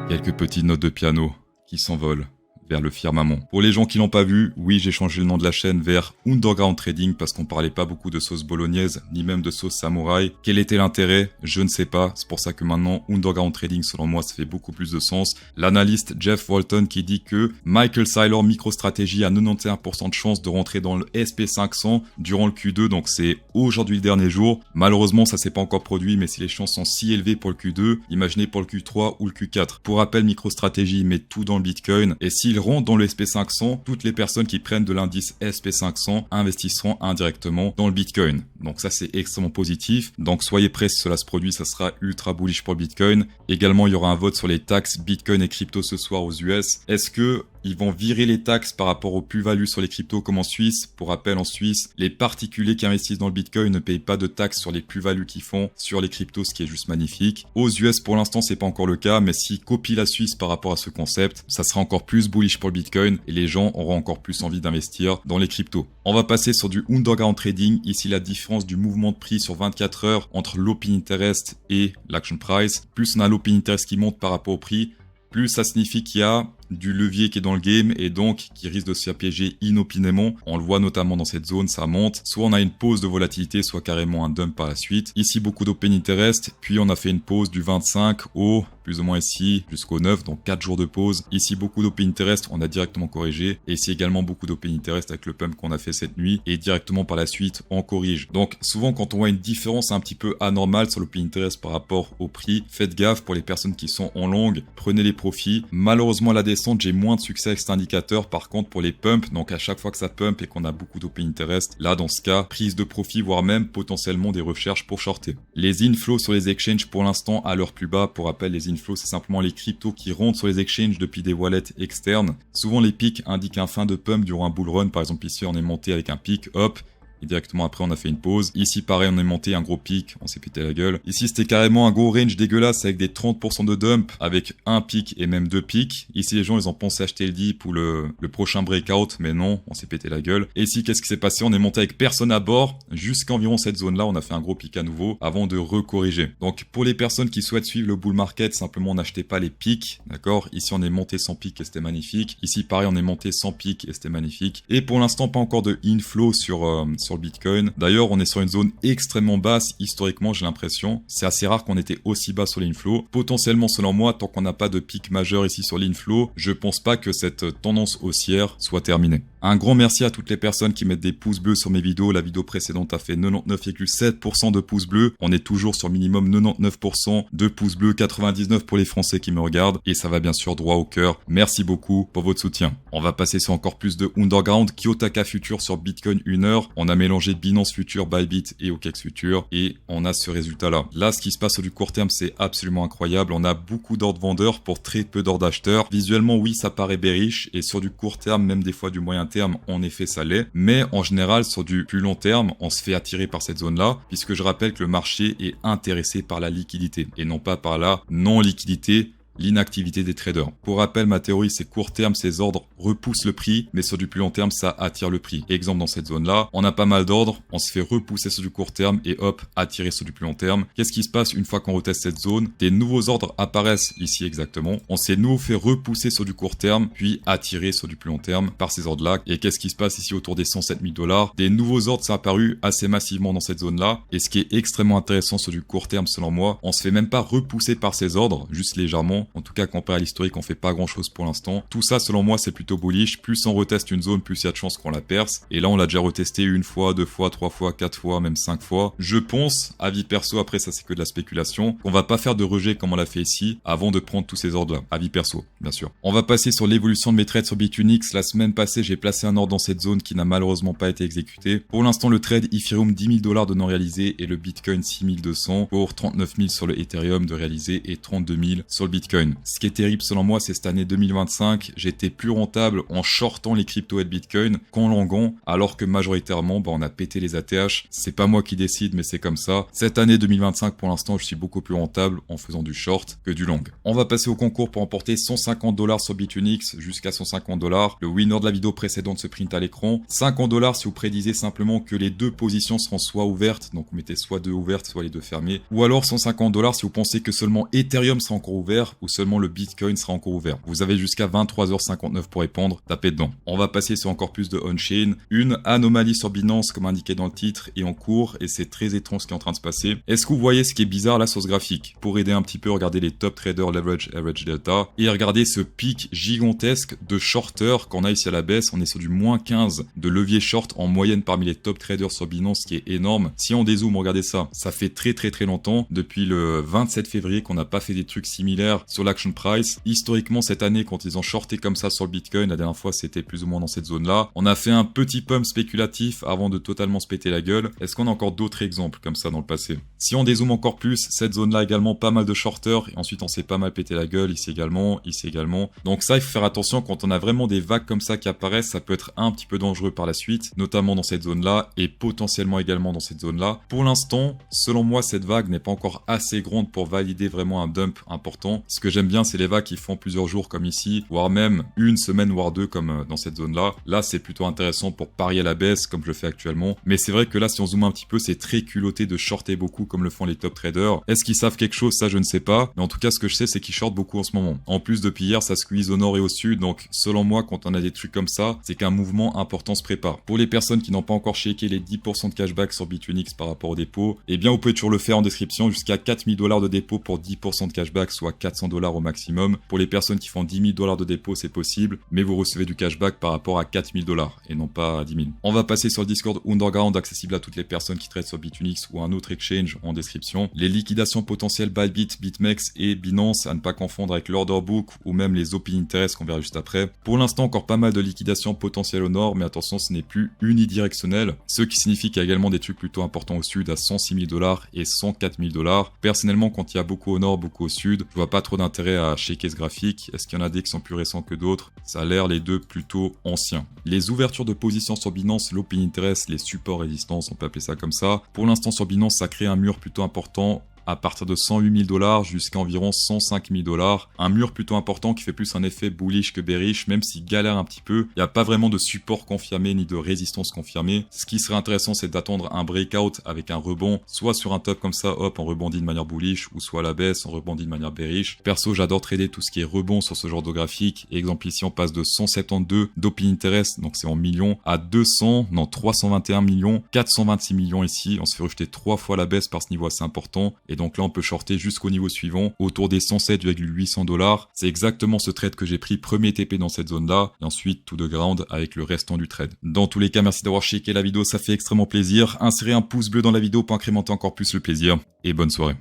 Quelques petites notes de piano qui s'envolent vers le firmament. Pour les gens qui l'ont pas vu, oui, j'ai changé le nom de la chaîne vers Underground Trading parce qu'on parlait pas beaucoup de sauce bolognaise, ni même de sauce samouraï. Quel était l'intérêt? Je ne sais pas. C'est pour ça que maintenant, Underground Trading, selon moi, ça fait beaucoup plus de sens. L'analyste Jeff Walton qui dit que Michael Saylor MicroStrategy a 91% de chance de rentrer dans le SP500 durant le Q2, donc c'est aujourd'hui le dernier jour. Malheureusement, ça s'est pas encore produit, mais si les chances sont si élevées pour le Q2, imaginez pour le Q3 ou le Q4. Pour rappel, MicroStrategy met tout dans le Bitcoin, et s'il rentre dans le SP500, toutes les personnes qui prennent de l'indice SP500 investisseront indirectement dans le Bitcoin. Donc ça, c'est extrêmement positif. Donc soyez prêts, si cela se produit, ça sera ultra bullish pour le Bitcoin. Également, il y aura un vote sur les taxes Bitcoin et crypto ce soir aux US. Est-ce que ils vont virer les taxes par rapport aux plus-values sur les cryptos comme en Suisse? Pour rappel, en Suisse, les particuliers qui investissent dans le Bitcoin ne payent pas de taxes sur les plus-values qu'ils font sur les cryptos, ce qui est juste magnifique. Aux US, pour l'instant, c'est pas encore le cas, mais s'ils copient la Suisse par rapport à ce concept, ça sera encore plus bullish pour le Bitcoin et les gens auront encore plus envie d'investir dans les cryptos. On va passer sur du Underground Trading. Ici, la différence du mouvement de prix sur 24 heures entre l'Open Interest et l'Action Price. Plus on a l'Open Interest qui monte par rapport au prix, plus ça signifie qu'il y a du levier qui est dans le game et donc qui risque de se faire piéger inopinément. On le voit notamment dans cette zone, ça monte. Soit on a une pause de volatilité, soit carrément un dump par la suite. Ici, beaucoup d'open interest. Puis on a fait une pause du 25 au plus ou moins ici jusqu'au 9, donc 4 jours de pause. Ici, beaucoup d'open interest, on a directement corrigé. Et ici également beaucoup d'open interest avec le pump qu'on a fait cette nuit. Et directement par la suite, on corrige. Donc souvent quand on voit une différence un petit peu anormale sur l'open interest par rapport au prix, faites gaffe pour les personnes qui sont en longue. Prenez les profits. Malheureusement, la descente, j'ai moins de succès avec cet indicateur. Par contre, pour les pumps, donc à chaque fois que ça pump et qu'on a beaucoup d'open interest, là, dans ce cas, prise de profit, voire même potentiellement des recherches pour shorter. Les inflows sur les exchanges, pour l'instant, à leur plus bas. Pour rappel, les inflows, c'est simplement les cryptos qui rentrent sur les exchanges depuis des wallets externes. Souvent, les pics indiquent un fin de pump durant un bull run. Par exemple, ici, on est monté avec un pic, hop. Et directement après, on a fait une pause. Ici, pareil, on est monté un gros pic. On s'est pété la gueule. Ici, c'était carrément un gros range dégueulasse avec des 30% de dump, avec un pic et même deux pics. Ici, les gens, ils ont pensé acheter le dip ou le prochain breakout, mais non, on s'est pété la gueule. Et ici, qu'est-ce qui s'est passé? On est monté avec personne à bord. Jusqu'à environ cette zone-là, on a fait un gros pic à nouveau avant de recorriger. Donc, pour les personnes qui souhaitent suivre le bull market, simplement, n'achetez pas les pics. D'accord? Ici, on est monté sans pic et c'était magnifique. Ici, pareil, on est monté sans pic et c'était magnifique. Et pour l'instant, pas encore de inflow sur le Bitcoin. D'ailleurs, on est sur une zone extrêmement basse, historiquement, j'ai l'impression. C'est assez rare qu'on était aussi bas sur l'inflow. Potentiellement, selon moi, tant qu'on n'a pas de pic majeur ici sur l'inflow, je pense pas que cette tendance haussière soit terminée. Un grand merci à toutes les personnes qui mettent des pouces bleus sur mes vidéos. La vidéo précédente a fait 99,7% de pouces bleus. On est toujours sur minimum 99% de pouces bleus, 99 pour les Français qui me regardent. Et ça va bien sûr droit au cœur. Merci beaucoup pour votre soutien. On va passer sur encore plus de Underground. Kiyotaka Future sur Bitcoin 1 heure. On a mélangé Binance Future, Bybit et OKEx Future. Et on a ce résultat-là. Là, ce qui se passe sur du court terme, c'est absolument incroyable. On a beaucoup d'ordres vendeurs pour très peu d'ordres acheteurs. Visuellement, oui, ça paraît bearish. Et sur du court terme, même des fois du moyen terme, en effet, ça l'est. Mais en général, sur du plus long terme, on se fait attirer par cette zone-là, puisque je rappelle que le marché est intéressé par la liquidité et non pas par la non-liquidité, l'inactivité des traders. Pour rappel, ma théorie, c'est court terme, ces ordres repoussent le prix, mais sur du plus long terme, ça attire le prix. Exemple, dans cette zone-là, on a pas mal d'ordres, on se fait repousser sur du court terme et hop, attirer sur du plus long terme. Qu'est-ce qui se passe une fois qu'on reteste cette zone? Des nouveaux ordres apparaissent ici exactement. On s'est nouveau fait repousser sur du court terme, puis attirer sur du plus long terme par ces ordres-là. Et qu'est-ce qui se passe ici autour des 107 000 $? Des nouveaux ordres sont apparus assez massivement dans cette zone-là. Et ce qui est extrêmement intéressant sur du court terme, selon moi, on se fait même pas repousser par ces ordres, juste légèrement. En tout cas, comparé à l'historique, on fait pas grand chose pour l'instant. Tout ça, selon moi, c'est plutôt bullish. Plus on reteste une zone, plus il y a de chances qu'on la perce. Et là, on l'a déjà retesté une fois, deux fois, trois fois, quatre fois, même 5 fois. Je pense, avis perso, après ça c'est que de la spéculation, qu'on va pas faire de rejet comme on l'a fait ici, avant de prendre tous ces ordres-là. Avis perso, bien sûr. On va passer sur l'évolution de mes trades sur Bitunix. La semaine passée, j'ai placé un ordre dans cette zone qui n'a malheureusement pas été exécuté. Pour l'instant, le trade Ethereum 10 000 $ de non réalisé et le Bitcoin 6200 pour 39 000 sur le Ethereum de réalisé et 32 000 sur le Bitcoin. Ce qui est terrible selon moi, c'est cette année 2025, j'étais plus rentable en shortant les cryptos et le Bitcoin qu'en longuant, alors que majoritairement, on a pété les ATH. C'est pas moi qui décide, mais c'est comme ça. Cette année 2025, pour l'instant, je suis beaucoup plus rentable en faisant du short que du long. On va passer au concours pour emporter 150 $ sur Bitunix jusqu'à 150 $. Le winner de la vidéo précédente se print à l'écran. 50 $ si vous prédisez simplement que les deux positions seront soit ouvertes, donc vous mettez soit deux ouvertes, soit les deux fermées. Ou alors 150 $ si vous pensez que seulement Ethereum sera encore ouvert, ou où seulement le Bitcoin sera encore ouvert. Vous avez jusqu'à 23h59 pour répondre, tapez dedans. On va passer sur encore plus de on-chain. Une anomalie sur Binance, comme indiqué dans le titre, est en cours et c'est très étrange ce qui est en train de se passer. Est-ce que vous voyez ce qui est bizarre là sur ce graphique? Pour aider un petit peu, regardez les top traders leverage average delta et regardez ce pic gigantesque de shorters qu'on a ici à la baisse. On est sur du moins 15 de levier short en moyenne parmi les top traders sur Binance, ce qui est énorme. Si on dézoome, regardez ça. Ça fait très longtemps, depuis le 27 février qu'on n'a pas fait des trucs similaires sur l'action price. Historiquement, cette année, quand ils ont shorté comme ça sur le Bitcoin, la dernière fois c'était plus ou moins dans cette zone-là. On a fait un petit pump spéculatif avant de totalement se péter la gueule. Est-ce qu'on a encore d'autres exemples comme ça dans le passé? Si on dézoome encore plus, cette zone-là également pas mal de shorters et ensuite on s'est pas mal pété la gueule ici également, ici également. Donc ça, il faut faire attention quand on a vraiment des vagues comme ça qui apparaissent, ça peut être un petit peu dangereux par la suite, notamment dans cette zone-là et potentiellement également dans cette zone-là. Pour l'instant, selon moi, cette vague n'est pas encore assez grande pour valider vraiment un dump important. Ce que j'aime bien, c'est les vagues qui font plusieurs jours comme ici, voire même une semaine, voire deux comme dans cette zone-là. Là, c'est plutôt intéressant pour parier à la baisse comme je le fais actuellement. Mais c'est vrai que là, si on zoome un petit peu, c'est très culotté de shorter beaucoup comme le font les top traders. Est-ce qu'ils savent quelque chose? Ça, je ne sais pas. Mais en tout cas, ce que je sais, c'est qu'ils shortent beaucoup en ce moment. En plus, depuis hier, ça squeeze au nord et au sud. Donc, selon moi, quand on a des trucs comme ça, c'est qu'un mouvement important se prépare. Pour les personnes qui n'ont pas encore checké les 10% de cashback sur Bitfinex par rapport au dépôt, eh bien, vous pouvez toujours le faire en description jusqu'à 4000 $ de dépôt pour 10% de cashback, soit 400 $ au maximum. Pour les personnes qui font 10 000 $ de dépôt, c'est possible, mais vous recevez du cashback par rapport à 4000 $ et non pas à 10 000. On va passer sur le Discord Underground accessible à toutes les personnes qui traitent sur Bitfinex ou un autre exchange en description. Les liquidations potentielles Bybit, BitMEX et Binance à ne pas confondre avec l'order book ou même les open interest qu'on verra juste après. Pour l'instant, encore pas mal de liquidations potentielles au nord, mais attention, ce n'est plus unidirectionnel, ce qui signifie qu'il y a également des trucs plutôt importants au sud à 106 000 $ et 104 000 $. Personnellement, quand il y a beaucoup au nord, beaucoup au sud, je vois pas trop d'intérêt à checker ce graphique. Est-ce qu'il y en a des qui sont plus récents que d'autres? Ça a l'air les deux plutôt anciens. Les ouvertures de position sur Binance, l'open interest, les supports résistances, on peut appeler ça comme ça. Pour l'instant sur Binance, ça crée un mur plutôt important à partir de 108 000 $ jusqu'à environ 105 000 $. Un mur plutôt important qui fait plus un effet bullish que bearish, même s'il galère un petit peu. Il n'y a pas vraiment de support confirmé ni de résistance confirmée. Ce qui serait intéressant, c'est d'attendre un breakout avec un rebond, soit sur un top comme ça, hop, on rebondit de manière bullish, ou soit à la baisse, on rebondit de manière bearish. Perso, j'adore trader tout ce qui est rebond sur ce genre de graphique. Exemple ici, on passe de 172 d'open interest, donc c'est en millions, à 321 millions, 426 millions ici. On se fait rejeter 3 fois la baisse par ce niveau assez important. Et donc là, on peut shorter jusqu'au niveau suivant, autour des 107,800 $. C'est exactement ce trade que j'ai pris premier TP dans cette zone-là, et ensuite tout de ground avec le restant du trade. Dans tous les cas, merci d'avoir checké la vidéo, ça fait extrêmement plaisir. Insérez un pouce bleu dans la vidéo pour incrémenter encore plus le plaisir, et bonne soirée.